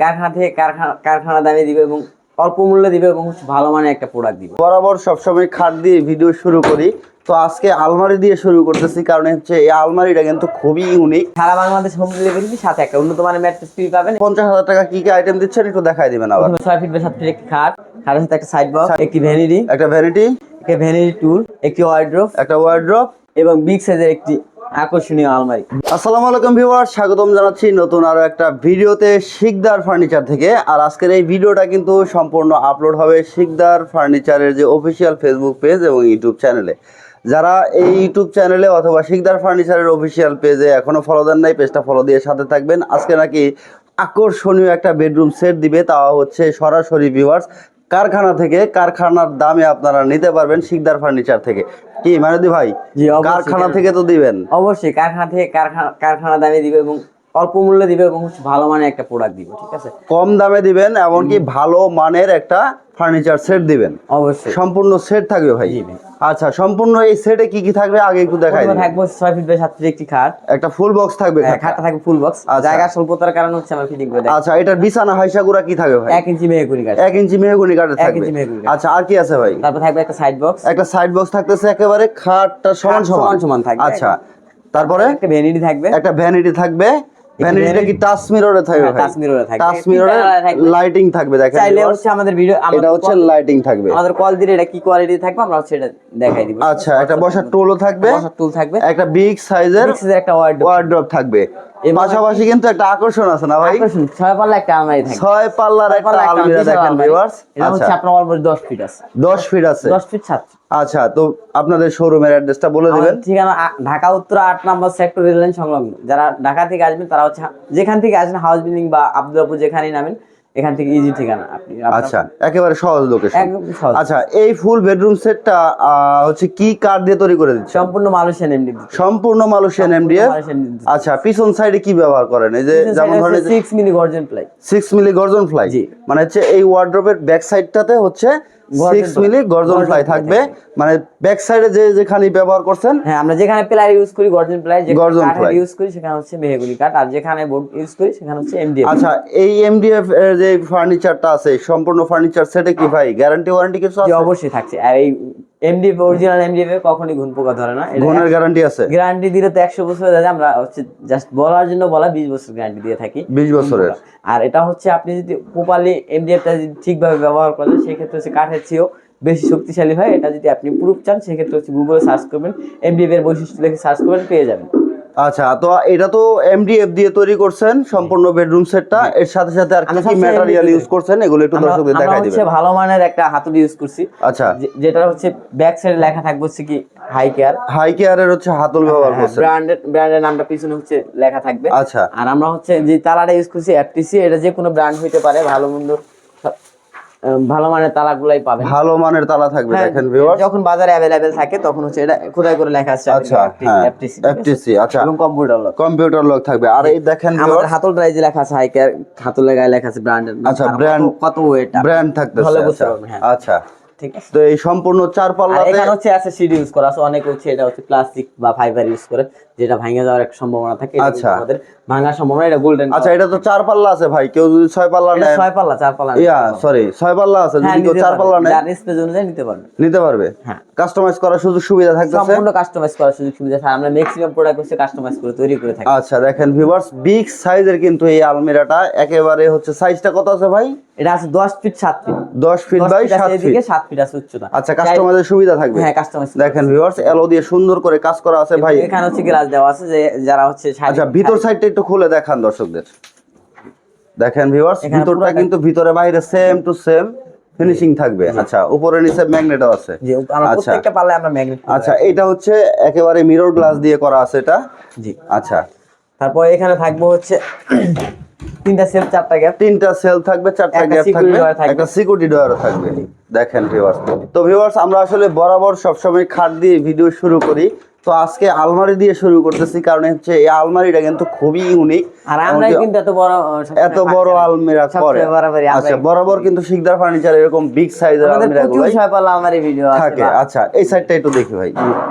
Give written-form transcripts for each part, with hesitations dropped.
কারখানা থেকে কারখানা দামে দিবে এবং অল্প মূল্যে দিবে এবং ভালো মানের একটা প্রোডাক্ট দিবে। বরাবর সবসময় খাট দিয়ে ভিডিও শুরু করি, তো আজকে আলমারি দিয়ে শুরু করতেছি, কারণ হচ্ছে এই আলমারিটা কিন্তু খুবই ইউনিক। সারা বাংলাদেশ হোম ডেলিভারি সাথে একটা উন্নত মানের ম্যাট্রেস ফ্রি পাবেন। 50,000 টাকা কি কি আইটেম দিচ্ছেন একটু দেখাই দিবেন। আবার 6 ফিট বাই 7 ফিট একটি খাট, খাটের সাথে একটা সাইড বক্স, একটি ভ্যানিটি, একটা ভ্যানিটি টুল, একটি ওয়ার্ড্রপ, একটা ওয়ার্ড্রপ এবং বিগ সাইজের একটি আকর্ষণীয় আলমারি। আসসালামু আলাইকুম ভিউয়ার্স, স্বাগতম জানাচ্ছি নতুন আরো একটা ভিডিওতে শিকদার ফার্নিচার থেকে। আর আজকের এই ভিডিওটা কিন্তু সম্পূর্ণ আপলোড হবে শিকদার ফার্নিচারের যে অফিসিয়াল ফেসবুক পেজ এবং ইউটিউব চ্যানেলে। যারা এই ইউটিউব চ্যানেলে অথবা শিকদার ফার্নিচারের অফিসিয়াল পেজে এখনো ফলো দেন নাই, পেজটা ফলো দিয়ে সাথে থাকবেন। আজকে নাকি আকর্ষণীয় একটা বেডরুম সেট দিবে, তাও হচ্ছে সরাসরি ভিউয়ার্স কারখানা থেকে, কারখানার দামে আপনারা নিতে পারবেন শিকদার ফার্নিচার থেকে। কি মানদি ভাই, কারখানা থেকে তো দিবেন? অবশ্যই কারখানা থেকে কারখানা দামে দিবে এবং অল্প মূল্যে দিবে এবং ভালো মানের একটা প্রোডাক্ট দিবে। ঠিক আছে, কম দামে দিবেন, এমনকি ভালো মানের একটা ফার্নিচার সেট দিবেন। অবশ্যই সম্পূর্ণ সেট থাকবে ভাই? আচ্ছা, সম্পূর্ণ এই সেটে কি কি থাকবে আগে একটু দেখাই দিন। থাকবে 6 ফিট বাই 7 ফিট একটি খাট, একটা ফুল বক্স থাকবে। খাটটা থাকবে ফুল বক্স, জায়গা স্বল্পতার কারণে হচ্ছে আমরা ফিটিং করে দেই। আচ্ছা, এটার বিছানা হাইসাগুড়া কি থাকবে ভাই? 1 ইঞ্চি মেহগনি কাঠ। 1 ইঞ্চি মেহগনি কাঠের থাকবে। আচ্ছা, আর কি আছে ভাই? তারপর থাকবে একটা সাইড বক্স। একটা সাইড বক্স থাকতেছে, একেবারে খাটটা সমান থাকবে। আচ্ছা, তারপরে একটা ভ্যানিটি থাকবে। একটা ভ্যানিটি থাকবে। ভ্যানিটিটা কি টাচ মিররে থাকবে ভাই? টাচ মিররে থাকবে। টাচ মিররে লাইটিং থাকবে। দেখেন চাইলে হচ্ছে আমাদের ভিডিও এটা হচ্ছে লাইটিং থাকবে। আমাদের কল দিলে এটা কি কোয়ালিটি থাকবে আমরা হচ্ছে এটা দেখাই দিব। আচ্ছা, একটা বসার টুলও থাকবে। একটা বিগ সাইজের একটা ওয়ার্ড্রপ থাকবে। পাশাপাশি কিন্তু একটা আকর্ষণ আছে না ভাই? 6 পাল্লা একটা আলমারি থাকবে। 6 পাল্লার একটা আলমিরা দেখেন ভিউয়ার্স। এটা হচ্ছে আপনার অলমোস্ট 10 ফিট আছে। 10 ফিট আছে। 10 ফিট 7 ফিট। আচ্ছা, তো আপনাদের শোরুমের অ্যাড্রেসটা বলে দিবেন। ঠিকানা ঢাকা উত্তর 8 নম্বর সেক্টর রেল লাইন সংলগ্ন। যারা ঢাকা থেকে আসবেন তারা হচ্ছে যেখান থেকে আসেন হাউস বিল্ডিং বা আব্দুল্লাহপুর যেখানেই নামেন, এখান থেকে ইজি ঠিকানা আপনি। আচ্ছা, একেবারে সহজ লোকেশন। একদম সহজ। আচ্ছা, এই ফুল বেডরুম সেটটা হচ্ছে কি কাঠ দিয়ে তৈরি করে দিচ্ছেন? সম্পূর্ণ মালয়েশিয়ান এমডিএফ। সম্পূর্ণ মালয়েশিয়ান এমডিএফ। আচ্ছা, পিছন সাইডে কি ব্যবহার করেন? এই যে যেমন ধরেন 6 মিলি গর্জন প্লাই। 6 মিলি গর্জন প্লাই, মানে হচ্ছে এই ওয়ার্ড্রপের ব্যাক সাইডটাতে হচ্ছে 6 মিলি গর্জন প্লাই থাকবে। মানে ব্যাক সাইডে যে যেখানে ব্যবহার করছেন, হ্যাঁ, আমরা যেখানে প্লাই ইউজ করি গর্জন প্লাই, যেখানে কাঠ ইউজ করি সেখানে হচ্ছে মেহগনি কাঠ, আর যেখানে বোর্ড ইউজ করি সেখানে হচ্ছে এমডিএফ। আচ্ছা, এই এমডিএফ এর যে ফার্নিচারটা আছে, সম্পূর্ণ ফার্নিচার সেটে কি ভাই গ্যারান্টি ওয়ারেন্টি কিছু আছে? অবশ্যই থাকছে। আর এই এমডিএফ অরিজিনাল এমডিএফ এ কখনোই ঘুণ পোকা ধরে না। ঘুণের গ্যারান্টি আছে? গ্যারান্টি দিলে তো 100 বছর হয়ে যায়, আমরা হচ্ছে জাস্ট বলার জন্য বলা 20 বছর গ্যারান্টি দিয়ে থাকি। 20 বছরের। আর এটা হচ্ছে আপনি যদি প্রপারলি এমডিএফটা যদি ঠিকভাবে ব্যবহার করেন সেই ক্ষেত্রে হচ্ছে কাঠের চেয়েও বেশি শক্তিশালী হয়। এটা যদি আপনি প্রুফ চান সেক্ষেত্রে হচ্ছে গুগলে সার্চ করবেন, এমডিএফ এর বৈশিষ্ট্য দেখে সার্চ করবেন, পেয়ে যাবেন। আচ্ছা, তো এটা তো এমডিএফ দিয়ে তৈরি করছেন সম্পূর্ণ বেডরুম সেটটা, এর সাথে সাথে আর কি কি ম্যাটেরিয়াল ইউজ করছেন এগুলো একটু দর্শকদের দেখাই দিবেন। আমরা হচ্ছে ভালো মানের একটা হাতুড়ি ইউজ করছি। আচ্ছা, যেটা হচ্ছে ব্যাক সাইডে লেখা থাকবে হচ্ছে কি হাই কেয়ারের হচ্ছে হাতল ব্যবহার করছেন। ব্র্যান্ডের নামটা পিছনে হচ্ছে লেখা থাকবে। আচ্ছা, আর আমরা হচ্ছে যে তালাটা ইউজ করছি এফটিসি, এটা যে কোনো ব্র্যান্ড হইতে পারে, ভালো মন্দ ভালো মানের তালাগুলাই পাবেন। ভালো মানের তালা থাকবে। দেখেন ভিউয়ার্স, যখন বাজারে अवेलेबल থাকে তখন হচ্ছে এটা খোদাই করে লেখা আছে। আচ্ছা, এফটিসি। আচ্ছা, এবং কম্পিউটার লক থাকবে। আর এই দেখেন আমাদের হাতলটা যে লেখা আছে হাই কেয়ার, হাতলের গায়ে লেখা আছে ব্র্যান্ডের। আচ্ছা, ব্র্যান্ড কত ওয়েট ব্র্যান্ড থাকতেছে। আচ্ছা, ঠিক আছে। তো এই সম্পূর্ণ 4 পাল্লাতে এখানে হচ্ছে অ্যাসেসরি ইউজ করা আছে। অনেক হচ্ছে এটা হচ্ছে প্লাস্টিক বা ফাইবার ইউজ করে, যেটা ভাঙে যাওয়ার একটা সম্ভাবনা থাকে। আচ্ছা, আমাদের ভাঙার সম্ভাবনা, এটা গোল্ডেন। আচ্ছা, এটা তো 4 পাল্লা আছে ভাই, কেউ যদি 6 পাল্লা নেয়? 6 পাল্লা 4 পাল্লা, সরি 6 পাল্লা আছে, যদি কেউ 4 পাল্লা নেয় যার স্পেস অনুযায়ী নিতে পারবে। হ্যাঁ, কাস্টমাইজ করার সুযোগ সুবিধা থাকতেছে। সম্পূর্ণ কাস্টমাইজ করার সুযোগ সুবিধা থাকে। আমরা ম্যাক্সিমাম প্রোডাক্ট হচ্ছে কাস্টমাইজ করে তৈরি করে থাকি। আচ্ছা, দেখেন ভিউয়ার্স, বিগ সাইজের কিন্তু এই আলমিরাটা একেবারে হচ্ছে সাইজটা কত আছে ভাই? এটা আছে 10 feet 7 feet. 10 feet by 7 feet. 7 feet আছে উচ্চতা। আচ্ছা, কাস্টমাইজের সুবিধা থাকবে। হ্যাঁ, কাস্টমাইজ। দেখেন ভিউয়ার্স, এলো দিয়ে সুন্দর করে কাজ করা আছে ভাই। এখানে হচ্ছে গ্লাস দেওয়া আছে যে যারা হচ্ছে। আচ্ছা, ভিতর সাইডটা একটু খুলে দেখান দর্শকদের। দেখেন ভিউয়ার্স, ভিতরটা কিন্তু ভিতরে বাইরে সেম টু সেম ফিনিশিং থাকবে। আচ্ছা, উপরে নিচে ম্যাগনেটও আছে। জি, আমরা প্রত্যেকটা পাল্লায় আমরা ম্যাগনেট। আচ্ছা, এটা হচ্ছে একেবারে মিরর গ্লাস দিয়ে করা আছে এটা। জি। আচ্ছা, তারপর এখানে থাকবো হচ্ছে 3টা সেল 4টা গ্যাপ। 3টা সেল থাকবে, 4টা গ্যাপ থাকবে, একটা সিকিউরিটি ডয়ারও থাকবে। দেখেন ভিউয়ার্স, তো ভিউয়ার্স আমরা আসলে বরাবর সবসময় খাট দিয়ে ভিডিও শুরু করি, তো আজকে আলমারি দিয়ে শুরু করতেছি, কারণ হচ্ছে এই আলমারিটা কিন্তু খুবই ইউনিক। আর আমরা কিন্তু এত বড় আলমিরা করে। আচ্ছা, বরাবর কিন্তু শিকদার ফার্নিচার এরকম বিগ সাইজের আলমিরাগুলো 6 পাল্লা আলমারি ভিডিও থাকে। আচ্ছা, এই সাইডটা একটু দেখি ভাই।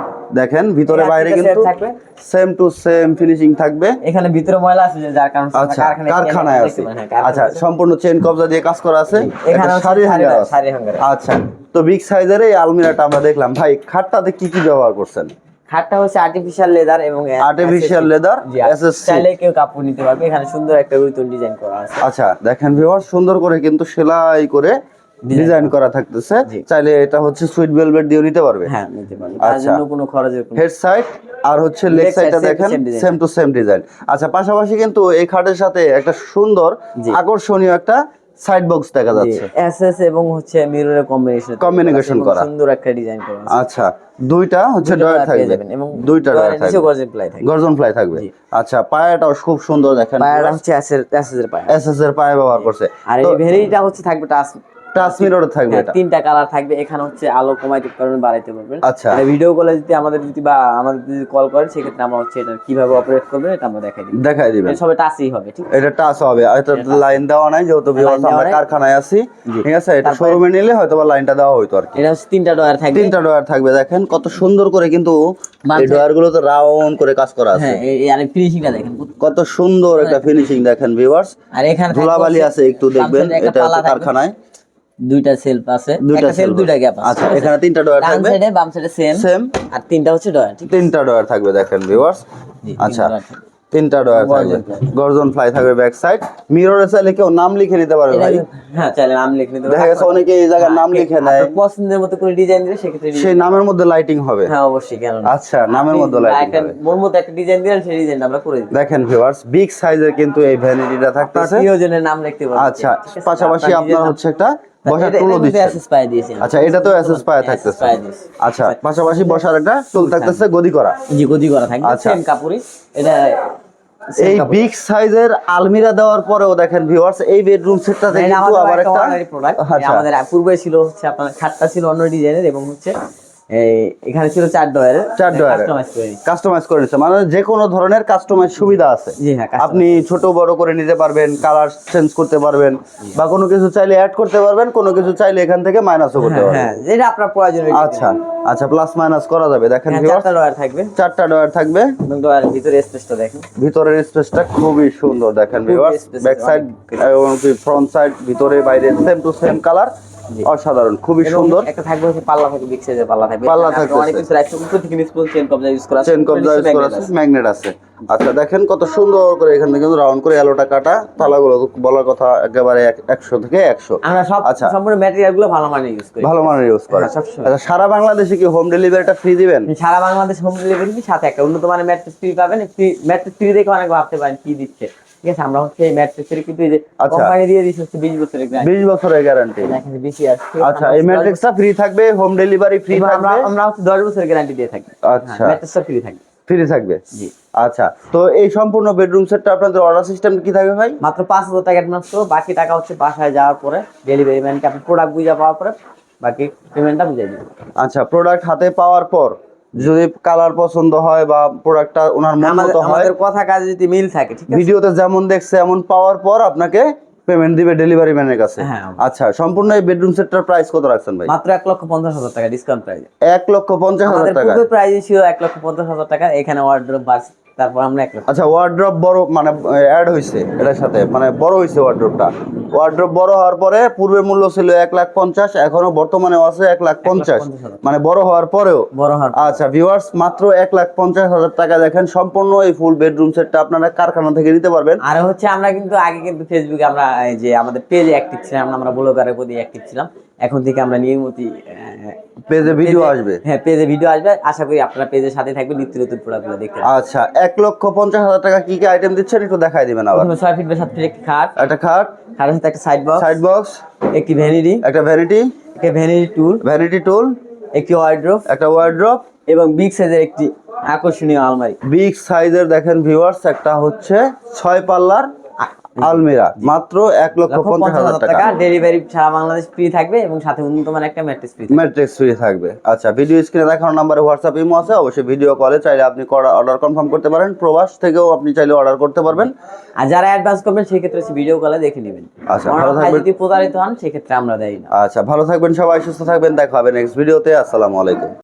দেখেন ভিতরে বাইরে তিনটা কিন্তু set থাকবে। সেম টু সেম ফিনিশিং থাকবে। এখানে ভিতরে ময়লা আছে যার কারণে আচ্ছা কারখানায় আছে। আচ্ছা সম্পূর্ণ চেন কবজা দিয়ে কাজ করা আছে। এখানে একটা শাড়ি হ্যাঙ্গার আছে। শাড়ি হ্যাঙ্গার। আচ্ছা তো বিগ সাইজের এই আলমিরাটা আমরা দেখলাম ভাই, খাটটাতে কি কি ব্যবহার করছেন? খাটটা হচ্ছে আর্টিফিশিয়াল লেদার এবং আর্টিফিশিয়াল লেদার এসএসসি, চাইলে কেউ কাপড় নিতে পারবে। এখানে সুন্দর একটা রুইতন ডিজাইন করা আছে। আচ্ছা দেখেন ভিউয়ার্স সুন্দর করে কিন্তু সেলাই করে ডিজাইন করা থাকতেছে। চাইলে এটা হচ্ছে সুইট ভেলভেট দিয়ে নিতে পারবে। হ্যাঁ নিতে পারবে, তার আচ্ছা। জন্য কোনো খরচের কোনো হেড সাইড আর হচ্ছে লেগ সাইডটা দেখেন সেম টু সেম ডিজাইন। আচ্ছা পাশাপাশি কিন্তু এই খাটের সাথে একটা সুন্দর আকর্ষণীয় একটা সাইড বক্স দেখা যাচ্ছে। এসএস এবং হচ্ছে মিররের কম্বিনেশন করা সুন্দর একটা ডিজাইন করা আছে। আচ্ছা দুইটা হচ্ছে ডয়ার থাকবে এবং দুইটা ডয়ার থাকবে, গর্জন প্লাই থাকবে। গর্জন প্লাই থাকবে। আচ্ছা পায়াটাও খুব সুন্দর দেখেন, পায়াটা হচ্ছে এসএস এর পায়া, এসএস এর পায়া ব্যবহার করছে। আর এই ভেরিটা হচ্ছে থাকবে টাচ মিরর থাকবে। এটা তিনটা কালার থাকবে। এখানে হচ্ছে আলো কমাইতে পারবেন, বাড়াইতে পারবেন। আচ্ছা ভিডিও কলে যদি আমাদের বা আমাদের যদি কল করেন সেক্ষেত্রে আমরা হচ্ছে এটা কিভাবে অপারেট করবেন এটা আমরা দেখাই দিবেন। সবে টাচই হবে, ঠিক আছে? এটা টাচ হবে, এটা লাইন দেওয়া নাই যেহেতু ভিউয়ার্স আমরা কারখানায় আছি, ঠিক আছে? এটা শোরুমে নিলে হয়তো বা লাইনটা দেওয়া হইতো আর কি। এটা হচ্ছে তিনটা ডয়ার থাকবে, তিনটা ডয়ার থাকবে। দেখেন কত সুন্দর করে কিন্তু এই ডয়ার গুলো তো রাউন্ড করে কাজ করা আছে। হ্যাঁ আর ফিনিশিংটা দেখেন কত সুন্দর একটা ফিনিশিং দেখেন ভিউয়ার্স। আর এখানে ধুলাবালি আছে একটু দেখবেন, এটা হচ্ছে কারখানায় দুইটা সেলফ আছে, একটা সেলফ দুইটা গ্যাপ আছে। আচ্ছা এখানে তিনটা ডয়ার থাকবে, ডান সাইডে বাম সাইডে সেম আর তিনটা হচ্ছে ডয়ার, ঠিক আছে? তিনটা ডয়ার থাকবে দেখেন ভিউয়ার্স। আচ্ছা তিনটা ডয়ার থাকবে, গর্জন ফ্লাই থাকবে ব্যাক সাইড। মিররে চাইলে কেউ নাম লিখে নিতে পারবে ভাই। হ্যাঁ চাইলে নাম লিখে নিতে পারবে। দেখা গেছে অনেকে এই জায়গায় নাম লিখে নেয়, পছন্দের মতো করে ডিজাইন দিলে সেক্ষেত্রে সেই নামের মধ্যে লাইটিং হবে। হ্যাঁ অবশ্যই, কেন না? আচ্ছা নামের মধ্যে লাইটিং হবে। মোর মতো একটা ডিজাইন দিলেন সেই ডিজাইনটা আমরা করে দিই। দেখেন ভিউয়ার্স বিগ সাইজের কিন্তু এই ভ্যানিটিটা থাকতেছে। প্রিয়জনের নাম লিখতে পারবেন। আচ্ছা পাশাপাশি আপনার হচ্ছে একটা বসার টুলও দিচ্ছে। আচ্ছা এটা তো এসএস পায়া থাকতেছে। আচ্ছা পাশাপাশি বসার একটা টুল থাকতেছে, গদি করা। জি গদি করা থাকবে, আচ্ছা সেম কাপড়ই এটা। এই বিগ সাইজের আলমিরা দেওয়ার পরেও দেখেন ভিউয়ার্স এই বেডরুম সেটটাতে কিন্তু আবার একটা প্রোডাক্ট। আমাদের পূর্বে ছিল হচ্ছে আপনার খাটটা ছিল অন্য ডিজাইনের এবং হচ্ছে এখানে ছিল 4 ডয়ারের কাস্টমাইজ করে নিচ্ছে, মানে যে কোনো ধরনের কাস্টমাইজ সুবিধা আছে। জি হ্যাঁ, আপনি ছোট বড় করে নিতে পারবেন, কালার চেঞ্জ করতে পারবেন, বা কোনো কিছু চাইলে অ্যাড করতে পারবেন, কোনো কিছু চাইলে এখান থেকে মাইনাসও করতে পারবেন। হ্যাঁ যেটা আপনার প্রয়োজন। আচ্ছা আচ্ছা প্লাস মাইনাস করা যাবে। দেখেন ভিউয়ার্স 4টা ডয়ার থাকবে, 4টা ডয়ার থাকবে এবং ডয়ারের ভিতরে স্পেসটা দেখেন, ভিতরের স্পেসটা খুবই সুন্দর দেখেন ভিউয়ার্স। ব্যাক সাইড এবং ফ্রন্ট সাইড ভিতরে বাইরে সেম টু সেম কালার, অসাধারণ খুবই সুন্দর। একটা থাকবে হচ্ছে পাল্লা থাকবে, বিগ সাইজের পাল্লা থাকবে। পাল্লা থাকবে অনেক কিছু রাখছে, উপর থেকে নিচ পর্যন্ত চেন কবজা ইউজ করা আছে, চেন কবজা ইউজ করা আছে, ম্যাগনেট আছে। আচ্ছা দেখেন কত সুন্দর করে এখান থেকে কিন্তু রাউন্ড করে এলোটা কাটা। তালাগুলো বলার কথা একেবারে 100 থেকে 100। আমরা সব সম্পূর্ণ ম্যাটেরিয়াল গুলো ভালো মানের ইউজ করি, ভালো মানের ইউজ করি। আচ্ছা সারা বাংলাদেশে কি হোম ডেলিভারিটা ফ্রি দিবেন? সারা বাংলাদেশ হোম ডেলিভারি সাথে একটা উন্নত মানের ম্যাট্রেস ফ্রি পাবেন। ম্যাট্রেস ফ্রি দেখে অনেক ভাবতে পারেন কি দিচ্ছে, ঠিক আছে? আমরা হচ্ছে এই ম্যাট্রেসের কিন্তু এই যে কোম্পানি দিয়ে দিচ্ছে হচ্ছে 20 বছরের গ্যারান্টি। 20 বছরের গ্যারান্টি দেখেন বেশি আছে। আচ্ছা এই ম্যাট্রেসটা ফ্রি থাকবে, হোম ডেলিভারি ফ্রি থাকবে। আমরা হচ্ছে 10 বছরের গ্যারান্টি দিয়ে থাকি। আচ্ছা ম্যাট্রেসটা ফ্রি থাকবে, ফ্রি থাকবে। জি আচ্ছা তো এই সম্পূর্ণ বেডরুম সেটটা আপনাদের অর্ডার সিস্টেম কি থাকবে ভাই? মাত্র 5000 টাকা অ্যাডভান্স করব, বাকি টাকা হচ্ছে বাসায় যাওয়ার পরে ডেলিভারি ম্যানকে আপনি প্রোডাক্ট বুঝা পাওয়ার পরে বাকি পেমেন্টটা বুঝিয়ে দিবেন। আচ্ছা প্রোডাক্ট হাতে পাওয়ার পর যদি কালার পছন্দ হয় বা প্রোডাক্টটা ওনার মন মতো হয়, আমাদের কথা কাজে যদি মিল থাকে, ঠিক আছে? ভিডিওতে যেমন দেখছে এমন পাওয়ার পর আপনাকে পেমেন্ট দিবে ডেলিভারি ম্যানের কাছে। হ্যাঁ। আচ্ছা সম্পূর্ণ এই বেডরুম সেটটার প্রাইস কত রাখছেন ভাই? মাত্র 1,50,000 টাকা ডিসকাউন্ট প্রাইস। 1,50,000 টাকা। পূর্বে প্রাইস ছিল 1,50,000 টাকা, এখানে ওয়ার্ড্রপ বাস তারপর আমরা 1 লাখ। আচ্ছা ওয়ার্ড্রপ বড় মানে অ্যাড হইছে এর সাথে, মানে বড় হইছে ওয়ার্ড্রপটা। ওয়ার্ড্রপ বড় হওয়ার পরে পূর্বে মূল্য ছিল 1,50,000, এখনো বর্তমানে আছে 1,50,000, মানে বড় হওয়ার পরেও। আচ্ছা ভিউয়ার্স মাত্র 1,50,000 টাকা দেখেন সম্পূর্ণ এই ফুল বেডরুম সেটটা আপনারা কারখানা থেকে নিতে পারবেন। আর হচ্ছে আমরা কিন্তু আগে কিন্তু ফেসবুকে আমরা এই যে আমাদের পেজে অ্যাক্টিভ ছিলাম, আমরা ব্লগারের প্রতি অ্যাক্টিভ ছিলাম। এখন থেকে আমরা নিয়মিত পেজে ভিডিও আসবে। হ্যাঁ পেজে ভিডিও আসবে, আশা করি আপনারা পেজের সাথে থাকবেন, নিত্য নতুন প্রোডাক্টগুলো দেখতে। আচ্ছা 1,50,000 টাকা কি কি আইটেম দিচ্ছেন একটু দেখাই দিবেন আবার। 6 ফিট বাই 7 ফিট একটি খাট, একটা খাট, খাটের সাথে একটা সাইড বক্স, একটি ভ্যানিটি, একটা ভ্যানিটি, একটা ভ্যানিটি টুল, একটি ওয়ার্ড্রপ, একটা ওয়ার্ড্রপ এবং বিগ সাইজের একটি আকর্ষণীয় আলমারি। বিগ সাইজের দেখেন ভিউয়ার্স একটা হচ্ছে 6 পাল্লার আলমিরা, মাত্র 1,50,000 টাকা। ডেলিভারি সারা বাংলাদেশ ফ্রি থাকবে এবং সাথে উন্নত মানের একটা ম্যাট্রেস ফ্রি থাকবে। আচ্ছা ভিডিও স্ক্রিনে দেখানো নম্বরে হোয়াটসঅ্যাপ ইমো আছে, অবশ্যই ভিডিও কলে চাইলে আপনি অর্ডার কনফার্ম করতে পারেন। প্রবাস থেকেও আপনি চাইলে অর্ডার করতে পারবেন। আর যারা অ্যাডভান্স করবেন সেই ক্ষেত্রে ভিডিও কলে দেখে নেবেন। আচ্ছা ভালো থাকবেন, যদি প্রতারিত হন সেই ক্ষেত্রে আমরা দেই না। আচ্ছা ভালো থাকবেন সবাই, সুস্থ থাকবেন, দেখা হবে নেক্সট ভিডিওতে। আসসালামু আলাইকুম।